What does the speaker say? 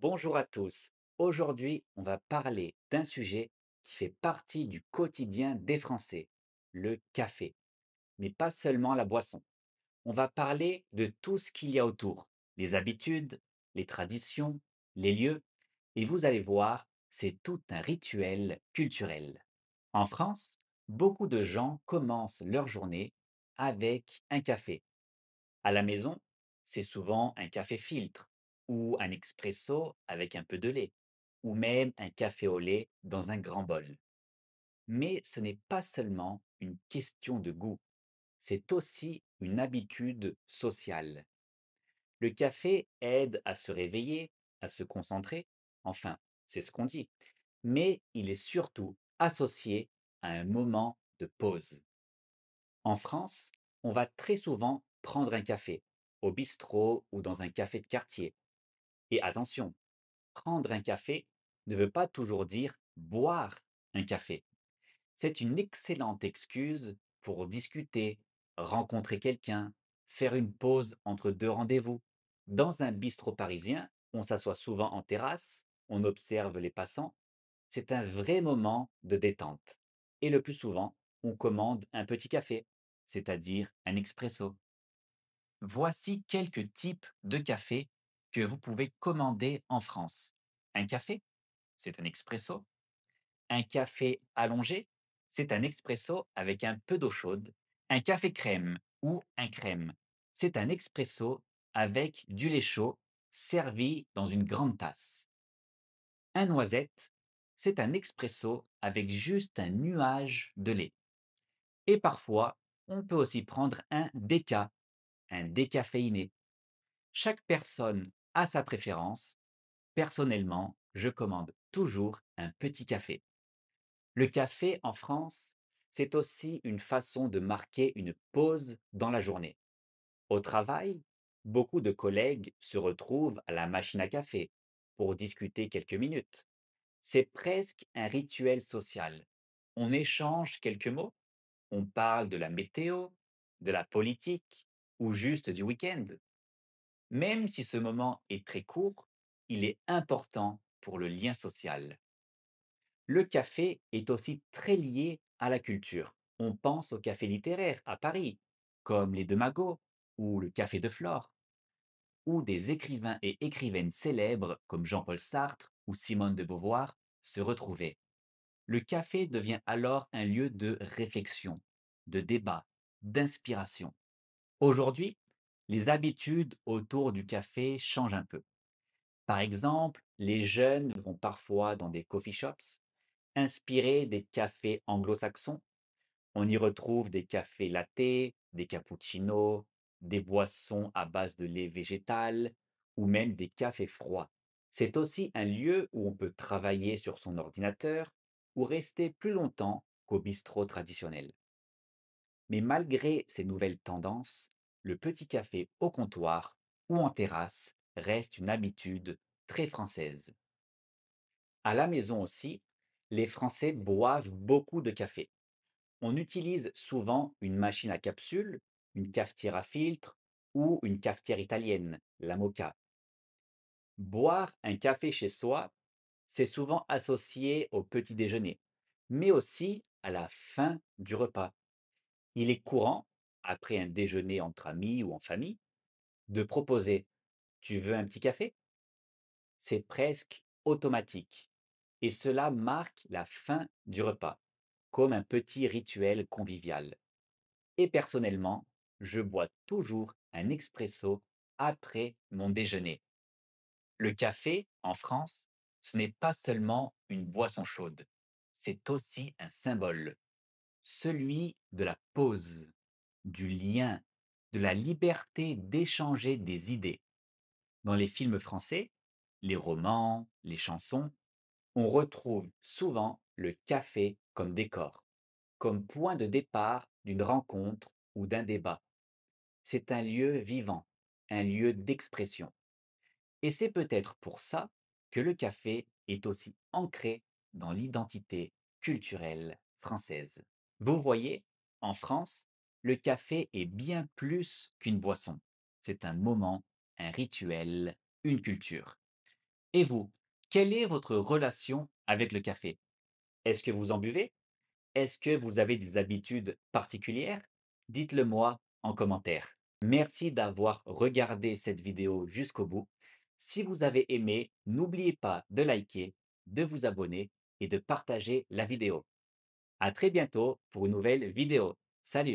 Bonjour à tous. Aujourd'hui, on va parler d'un sujet qui fait partie du quotidien des Français, le café. Mais pas seulement la boisson. On va parler de tout ce qu'il y a autour, les habitudes, les traditions, les lieux. Et vous allez voir, c'est tout un rituel culturel. En France, beaucoup de gens commencent leur journée avec un café. À la maison, c'est souvent un café filtre ou un expresso avec un peu de lait, ou même un café au lait dans un grand bol. Mais ce n'est pas seulement une question de goût, c'est aussi une habitude sociale. Le café aide à se réveiller, à se concentrer, enfin, c'est ce qu'on dit, mais il est surtout associé à un moment de pause. En France, on va très souvent prendre un café, au bistrot ou dans un café de quartier. Et attention, prendre un café ne veut pas toujours dire boire un café. C'est une excellente excuse pour discuter, rencontrer quelqu'un, faire une pause entre deux rendez-vous. Dans un bistrot parisien, on s'assoit souvent en terrasse, on observe les passants. C'est un vrai moment de détente. Et le plus souvent, on commande un petit café, c'est-à-dire un expresso. Voici quelques types de café que vous pouvez commander en France. Un café, c'est un expresso. Un café allongé, c'est un expresso avec un peu d'eau chaude. Un café crème ou un crème, c'est un expresso avec du lait chaud servi dans une grande tasse. Un noisette, c'est un expresso avec juste un nuage de lait. Et parfois, on peut aussi prendre un décaféiné. Chaque personne a sa préférence. Personnellement, je commande toujours un petit café. Le café en France, c'est aussi une façon de marquer une pause dans la journée. Au travail, beaucoup de collègues se retrouvent à la machine à café pour discuter quelques minutes. C'est presque un rituel social. On échange quelques mots, on parle de la météo, de la politique ou juste du week-end. Même si ce moment est très court, il est important pour le lien social. Le café est aussi très lié à la culture. On pense au café littéraire à Paris, comme les Deux Magots ou le Café de Flore, où des écrivains et écrivaines célèbres comme Jean-Paul Sartre ou Simone de Beauvoir se retrouvaient. Le café devient alors un lieu de réflexion, de débat, d'inspiration. Aujourd'hui, les habitudes autour du café changent un peu. Par exemple, les jeunes vont parfois dans des coffee shops, inspirés des cafés anglo-saxons. On y retrouve des cafés lattés, des cappuccinos, des boissons à base de lait végétal ou même des cafés froids. C'est aussi un lieu où on peut travailler sur son ordinateur ou rester plus longtemps qu'au bistrot traditionnel. Mais malgré ces nouvelles tendances, le petit café au comptoir ou en terrasse reste une habitude très française. À la maison aussi, les Français boivent beaucoup de café. On utilise souvent une machine à capsules, une cafetière à filtre ou une cafetière italienne, la moka. Boire un café chez soi, c'est souvent associé au petit déjeuner, mais aussi à la fin du repas. Il est courant, après un déjeuner entre amis ou en famille, de proposer: «Tu veux un petit café?» C'est presque automatique et cela marque la fin du repas, comme un petit rituel convivial. Et personnellement, je bois toujours un expresso après mon déjeuner. Le café, en France, ce n'est pas seulement une boisson chaude, c'est aussi un symbole, celui de la pause, du lien, de la liberté d'échanger des idées. Dans les films français, les romans, les chansons, on retrouve souvent le café comme décor, comme point de départ d'une rencontre ou d'un débat. C'est un lieu vivant, un lieu d'expression. Et c'est peut-être pour ça que le café est aussi ancré dans l'identité culturelle française. Vous voyez, en France, le café est bien plus qu'une boisson. C'est un moment, un rituel, une culture. Et vous, quelle est votre relation avec le café? Est-ce que vous en buvez? Est-ce que vous avez des habitudes particulières? Dites-le moi en commentaire. Merci d'avoir regardé cette vidéo jusqu'au bout. Si vous avez aimé, n'oubliez pas de liker, de vous abonner et de partager la vidéo. À très bientôt pour une nouvelle vidéo. Salut!